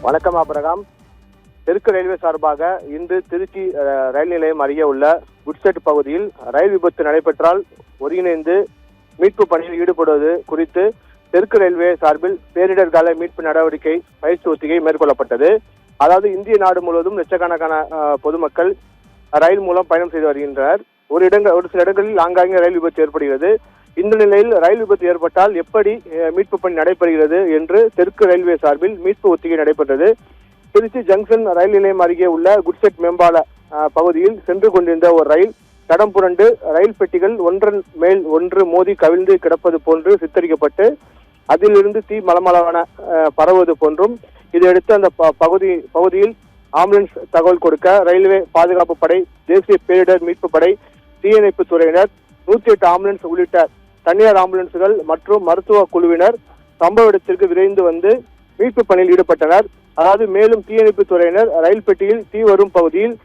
வணக்கம் ஆபிரகாம். தெற்கு ரயில்வே சார்பாக இன்று திருச்சி ரயில் நிலையம் அருகே உள்ள குட்செட் பகுதியில் ரயில் விபத்து நடைபெற்றால் ஒருங்கிணைந்து மீட்பு பணியில் ஈடுபடுவது குறித்து தெற்கு ரயில்வே சார்பில் பேரிடர் கால மீட்பு நடவடிக்கை பயிற்சி ஒத்திகை மேற்கொள்ளப்பட்டது. அதாவது இந்திய நாடு முழுவதும் லட்சக்கணக்கான பொதுமக்கள் ரயில் மூலம் பயணம் செய்து வருகின்றனர். ஒரு சில இடங்களில் ஆங்காங்கே ரயில் விபத்து ஏற்படுகிறது. இந்த நிலையில் ரயில் விபத்து ஏற்பட்டால் எப்படி மீட்பு பணி நடைபெறுகிறது என்று தெற்கு ரயில்வே சார்பில் மீட்பு ஒத்திகை நடைபெற்றது. திருச்சி ஜங்ஷன் ரயில் நிலையம் அருகே உள்ள குட்செட் மேம்பால பகுதியில் சென்று கொண்டிருந்த ஒரு ரயில் தடம் புரண்டு ரயில் பெட்டிகள் ஒன்றன் மேல் ஒன்று மோதி கவிழ்ந்து கிடப்பது போன்று சித்தரிக்கப்பட்டு அதிலிருந்து தீ மலமளவென பரவுவது போன்றும், இதையடுத்து அந்த பகுதியில் ஆம்புலன்ஸ் தகவல் கொடுக்க ரயில்வே பாதுகாப்பு படை, தேசிய பேரிடர் மீட்பு படை, தீயணைப்பு துறையினர், 108 ஆம்புலன்ஸ் உள்ளிட்ட தனியார் ஆம்புலன்ஸ்கள் மற்றும் மருத்துவ குழுவினர் சம்பவ இடத்திற்கு விரைந்து வந்து மீட்பு பணியில் ஈடுபட்டனர். அதாவது மேலும் தீயணைப்பு துறையினர் ரயில் பெட்டியில் தீ வரும் பகுதியில்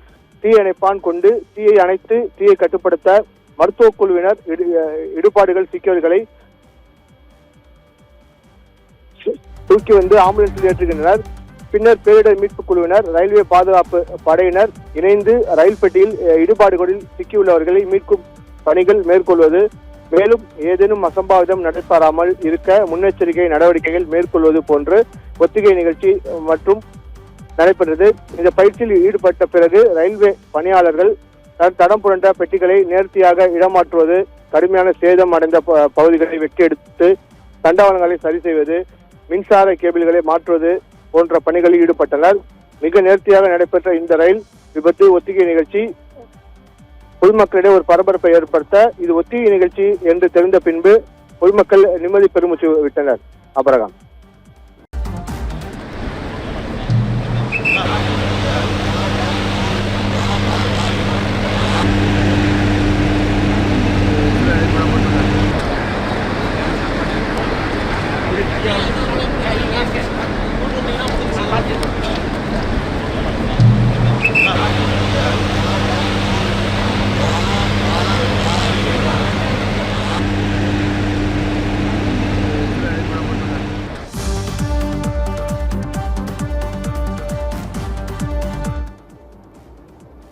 தீ அணைப்பான் கொண்டு தீயை அணைத்து தீயை கட்டுப்படுத்த மருத்துவ குழுவினர் இடுபாடுகள் சிக்கியவர்களை தூக்கி வந்து ஆம்புலன்ஸில் ஏற்றுகின்றனர். பின்னர் பேரிடர் மீட்பு குழுவினர், ரயில்வே பாதுகாப்பு படையினர் இணைந்து ரயில் பெட்டியில் இடுபாடுகளில் சிக்கியுள்ளவர்களை மீட்கும் பணிகள் மேற்கொள்வது, மேலும் ஏதேனும் அசம்பாவிதம் நடைபெறாமல் இருக்க முன்னெச்சரிக்கை நடவடிக்கைகள் மேற்கொள்வது போன்று ஒத்திகை நிகழ்ச்சி மற்றும் நடைபெற்றது. இந்த பயிற்சியில் ஈடுபட்ட பிறகு ரயில்வே பணியாளர்கள் தடம் புரண்ட பெட்டிகளை நேர்த்தியாக இடமாற்றுவது, கடுமையான சேதம் அடைந்த பகுதிகளை வெட்டி எடுத்து தண்டவாளங்களை சரி செய்வது, மின்சார கேபிள்களை மாற்றுவது போன்ற பணிகளில் ஈடுபட்டனர். மிக நேர்த்தியாக நடைபெற்ற இந்த ரயில் விபத்து ஒத்திகை நிகழ்ச்சி பொதுமக்களிடையே ஒரு பரபரப்பை ஏற்படுத்த இது ஒத்திகை நிகழ்ச்சி என்று தெரிந்த பின்பு பொதுமக்கள் நிம்மதி பெருமூச்சு விட்டனர். அபரகம்.